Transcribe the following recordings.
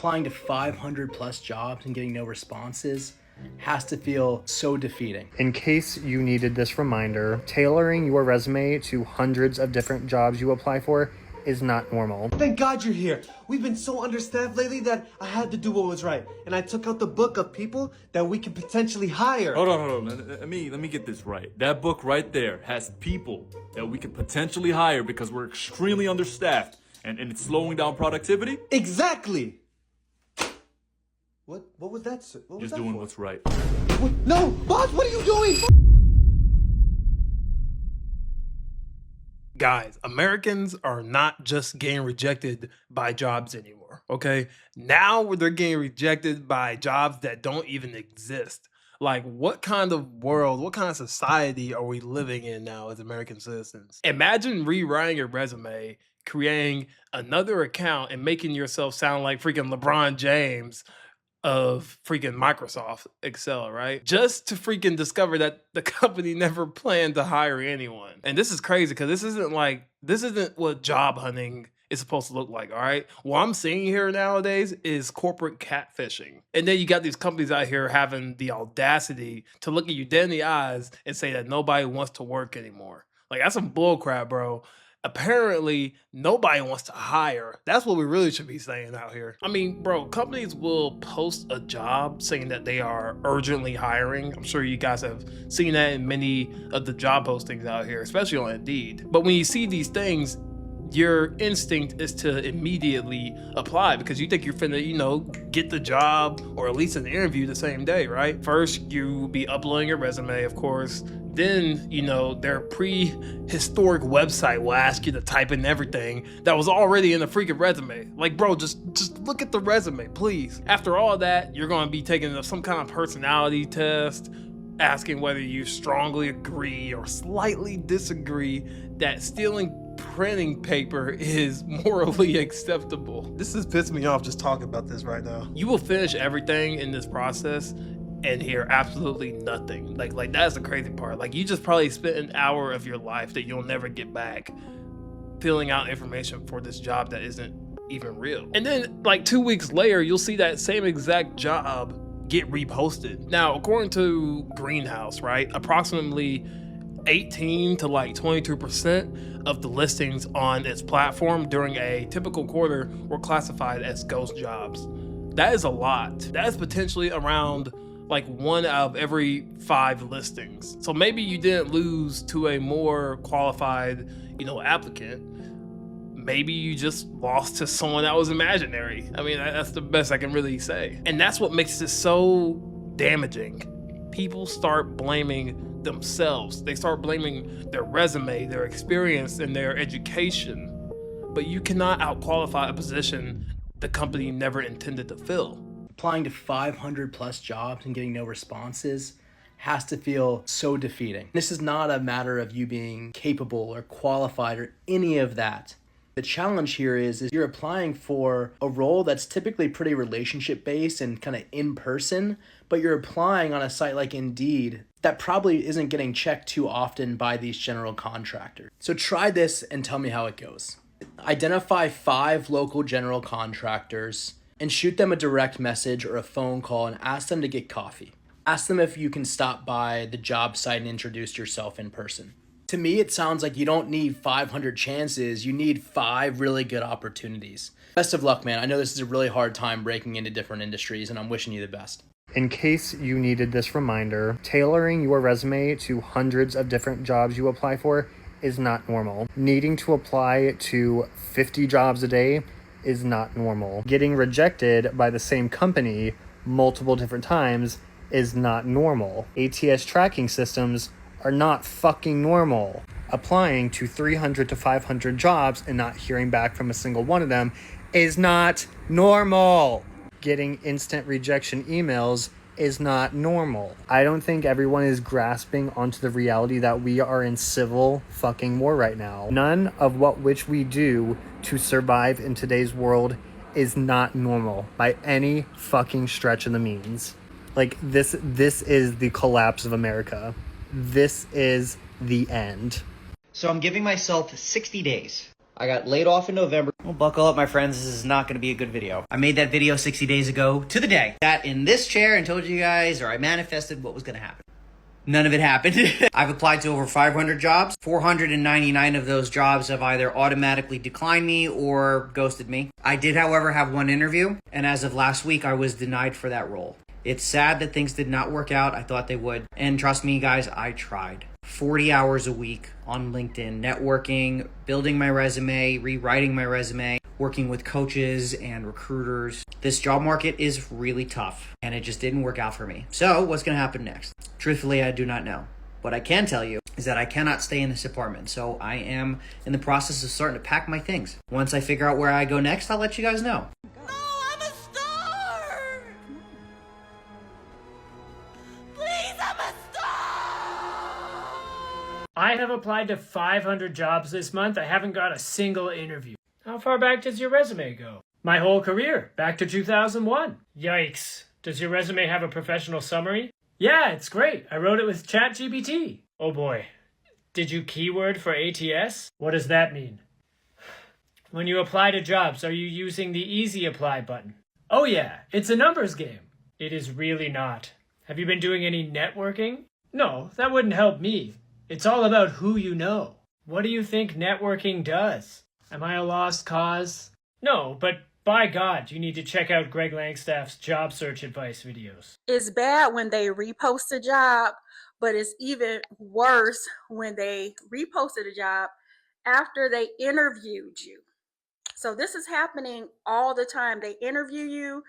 Applying to 500 plus jobs and getting no responses has to feel so defeating. In case you needed this reminder, tailoring your resume to hundreds of different jobs you apply for is not normal. Thank God you're here. We've been so understaffed lately that I had to do what was right. And I took out the book of people that we could potentially hire. Hold on. Let me get this right. That book right there has people that we could potentially hire because we're extremely understaffed and it's slowing down productivity? Exactly. What was that? What was Just that doing for? what's right. What? No, boss, what are you doing? Guys, Americans are not just getting rejected by jobs anymore, okay? Now they're getting rejected by jobs that don't even exist. Like, what kind of world, what kind of society are we living in now as American citizens? Imagine rewriting your resume, creating another account, and making yourself sound like freaking LeBron James of freaking Microsoft Excel, right? Just to freaking discover that the company never planned to hire anyone. And this is crazy because this isn't what job hunting is supposed to look like, all right? What I'm seeing here nowadays is corporate catfishing. And then you got these companies out here having the audacity to look at you dead in the eyes and say that nobody wants to work anymore. Like, that's some bullcrap, bro. Apparently, nobody wants to hire. That's what we really should be saying out here. I mean, bro, companies will post a job saying that they are urgently hiring. I'm sure you guys have seen that in many of the job postings out here, especially on Indeed. But when you see these things, your instinct is to immediately apply because you think you're finna, get the job or at least an interview the same day, right? First, you be uploading your resume, of course. Then, their prehistoric website will ask you to type in everything that was already in the freaking resume. Like, bro, just look at the resume, please. After all that, you're going to be taking some kind of personality test, asking whether you strongly agree or slightly disagree that stealing printing paper is morally acceptable. This is pissing me off just talking about this right now. You will finish everything in this process and hear absolutely nothing. Like that's the crazy part. Like, you just probably spent an hour of your life that you'll never get back filling out information for this job that isn't even real. And then like 2 weeks later, you'll see that same exact job get reposted. Now, according to Greenhouse, right, approximately 18 to like 22% of the listings on its platform during a typical quarter were classified as ghost jobs. That is a lot. That is potentially around like 1 out of every 5 listings. So maybe you didn't lose to a more qualified, applicant. Maybe you just lost to someone that was imaginary. I mean, that's the best I can really say. And that's what makes it so damaging. People start blaming themselves. They start blaming their resume, their experience, and their education. But you cannot outqualify a position the company never intended to fill. Applying to 500 plus jobs and getting no responses has to feel so defeating. This is not a matter of you being capable or qualified or any of that. The challenge here is you're applying for a role that's typically pretty relationship based and kind of in person, but you're applying on a site like Indeed that probably isn't getting checked too often by these general contractors. So try this and tell me how it goes. Identify 5 local general contractors and shoot them a direct message or a phone call and ask them to get coffee. Ask them if you can stop by the job site and introduce yourself in person. To me, it sounds like you don't need 500 chances, you need 5 really good opportunities. Best of luck, man. I know this is a really hard time breaking into different industries, and I'm wishing you the best. In case you needed this reminder, tailoring your resume to hundreds of different jobs you apply for is not normal. Needing to apply to 50 jobs a day is not normal. Getting rejected by the same company multiple different times is not normal. ATS tracking systems are not fucking normal. Applying to 300 to 500 jobs and not hearing back from a single one of them is not normal. Getting instant rejection emails is not normal. I don't think everyone is grasping onto the reality that we are in civil fucking war right now. None of which we do to survive in today's world is not normal by any fucking stretch of the means. Like, this is the collapse of America. This is the end. So I'm giving myself 60 days. I got laid off in November. Well, buckle up, my friends. This is not going to be a good video. I made that video 60 days ago to the day. Sat in this chair and told you guys, or I manifested what was going to happen. None of it happened. I've applied to over 500 jobs. 499 of those jobs have either automatically declined me or ghosted me. I did, however, have one interview, and as of last week, I was denied for that role. It's sad that things did not work out. I thought they would. And trust me, guys, I tried. 40 hours a week on LinkedIn, networking, building my resume, rewriting my resume, working with coaches and recruiters. This job market is really tough, and it just didn't work out for me. So what's going to happen next? Truthfully, I do not know. What I can tell you is that I cannot stay in this apartment, so I am in the process of starting to pack my things. Once I figure out where I go next, I'll let you guys know. No, I'm a star! Please, I'm a star! I have applied to 500 jobs this month. I haven't got a single interview. How far back does your resume go? My whole career, back to 2001. Yikes. Does your resume have a professional summary? Yeah, it's great. I wrote it with ChatGPT. Oh boy. Did you keyword for ATS? What does that mean? When you apply to jobs, are you using the easy apply button? Oh yeah, it's a numbers game. It is really not. Have you been doing any networking? No, that wouldn't help me. It's all about who you know. What do you think networking does? Am I a lost cause? No, but by God, you need to check out Greg Langstaff's job search advice videos. It's bad when they repost a job, but it's even worse when they reposted a job after they interviewed you. So this is happening all the time. They interview you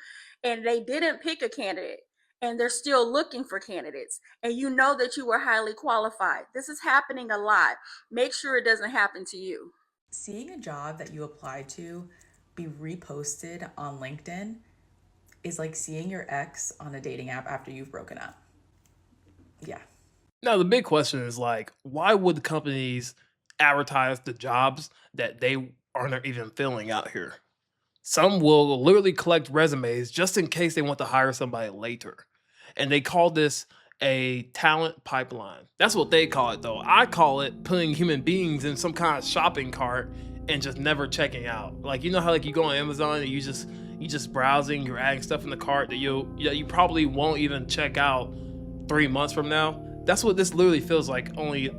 and they didn't pick a candidate and they're still looking for candidates. And you know that you were highly qualified. This is happening a lot. Make sure it doesn't happen to you. Seeing a job that you applied to be reposted on LinkedIn is like seeing your ex on a dating app after you've broken up. Yeah. Now, the big question is like, why would companies advertise the jobs that they aren't even filling out here? Some will literally collect resumes just in case they want to hire somebody later. And they call this a talent pipeline. That's what they call it, though. I call it putting human beings in some kind of shopping cart and just never checking out. Like, you know how like you go on Amazon and you just browsing, you're adding stuff in the cart that you probably won't even check out 3 months from now. That's what this literally feels like, only,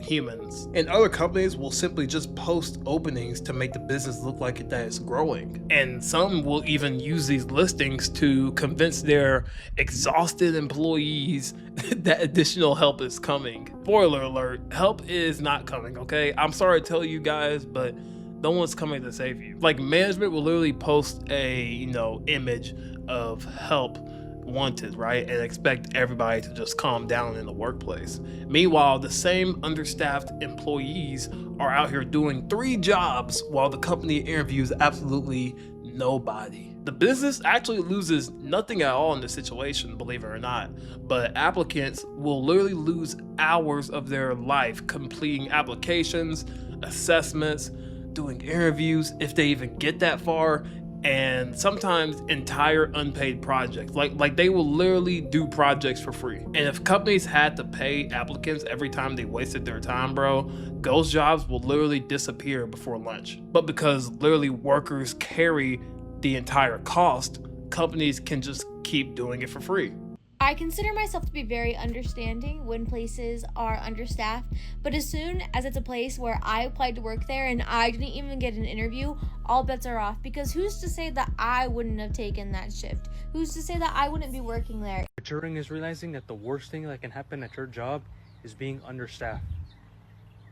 humans. And other companies will simply just post openings to make the business look like that it's growing. And some will even use these listings to convince their exhausted employees that additional help is coming. Spoiler alert, help is not coming, okay? I'm sorry to tell you guys, but no one's coming to save you. Like, management will literally post a, image of help wanted, right? And expect everybody to just calm down in the workplace. Meanwhile, the same understaffed employees are out here doing 3 jobs while the company interviews absolutely nobody. The business actually loses nothing at all in this situation, believe it or not, but applicants will literally lose hours of their life completing applications, assessments, doing interviews, if they even get that far, and sometimes entire unpaid projects. Like they will literally do projects for free. And if companies had to pay applicants every time they wasted their time, bro, those jobs will literally disappear before lunch. But because literally workers carry the entire cost, companies can just keep doing it for free. I consider myself to be very understanding when places are understaffed, but as soon as it's a place where I applied to work there and I didn't even get an interview, all bets are off, because who's to say that I wouldn't have taken that shift? Who's to say that I wouldn't be working there? Maturing is realizing that the worst thing that can happen at your job is being understaffed.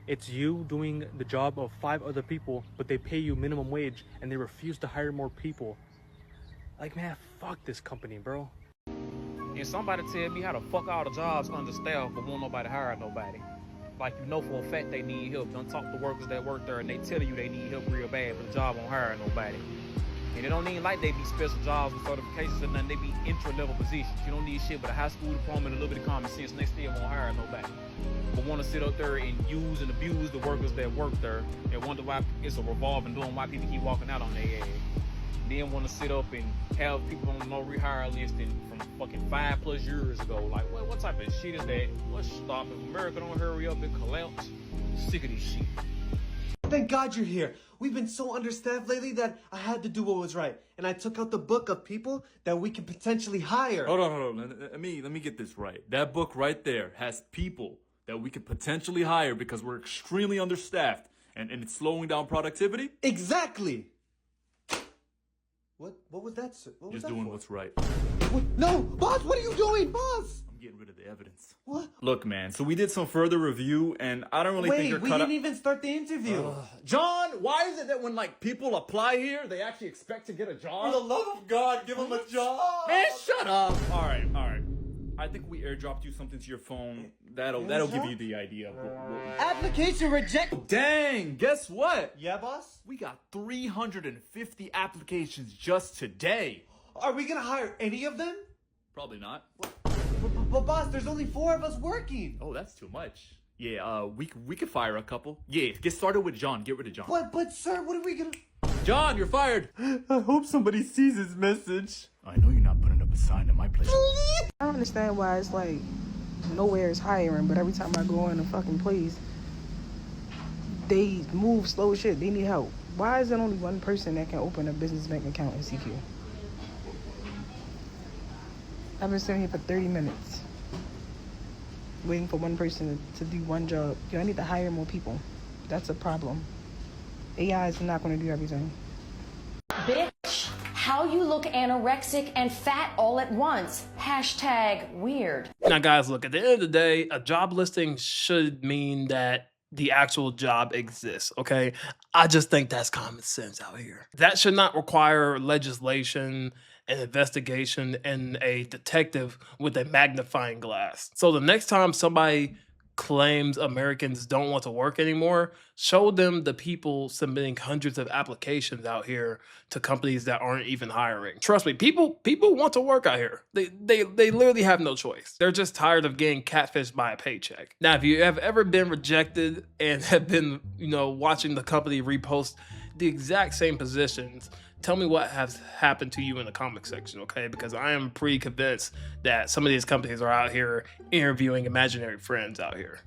It's you doing the job of 5 other people, but they pay you minimum wage and they refuse to hire more people. Like, man, fuck this company, bro. And somebody tell me how the fuck all the jobs understaffed but won't nobody hire nobody. Like, for a fact they need help. Don't talk to workers that work there and they tell you they need help real bad, but the job won't hire nobody. And it don't even like they be special jobs with certifications or nothing. They be entry-level positions. You don't need shit but a high school diploma and a little bit of common sense, and they still won't hire nobody. But want to sit up there and use and abuse the workers that work there and wonder why it's a revolving door and why people keep walking out on their ass. Then want to sit up and have people on the no rehire list from fucking 5+ years ago. Like, what type of shit is that? Let's stop. If America don't hurry up and collapse, I'm sick of this shit. Thank God you're here. we've been so understaffed lately that I had to do what was right. And I took out the book of people that we can potentially hire. Hold on. Let me get this right. That book right there has people that we could potentially hire because we're extremely understaffed and it's slowing down productivity? Exactly. What was that, sir? What was Just that doing for? what's right. What? No, boss, what are you doing, boss? I'm getting rid of the evidence. What? Look, man, so we did some further review and I don't really think Wait, you're we cut didn't even start the interview. John, why is it that when like people apply here, they actually expect to get a job? For the love of God, give him a job. Man, shut up. All right. I think we airdropped you something to your phone. That'll give you the idea of what we... Application rejected. Dang, guess what? Yeah, boss? We got 350 applications just today. Are we gonna hire any of them? Probably not. But boss, there's only 4 of us working. Oh, that's too much. Yeah, we could fire a couple. Yeah, get started with John. Get rid of John. But sir, what are we gonna... John, you're fired. I hope somebody sees his message. I know you're not putting up a sign at my place. I don't understand why it's like nowhere is hiring, but every time I go in a fucking place, they move slow as shit. They need help. Why is there only one person that can open a business bank account in CQ? I've been sitting here for 30 minutes waiting for one person to do one job. Yo, I need to hire more people. That's a problem. AI is not going to do everything. Bitch, how you look anorexic and fat all at once. Hashtag weird. Now, guys, look, at the end of the day, a job listing should mean that the actual job exists, okay? I just think that's common sense out here. That should not require legislation, an investigation, and a detective with a magnifying glass. So the next time somebody claims Americans don't want to work anymore, show them the people submitting hundreds of applications out here to companies that aren't even hiring. Trust me, people want to work out here. They literally have no choice. They're just tired of getting catfished by a paycheck. Now, if you have ever been rejected and have been, watching the company repost the exact same positions, tell me what has happened to you in the comment section, okay? Because I am pretty convinced that some of these companies are out here interviewing imaginary friends out here.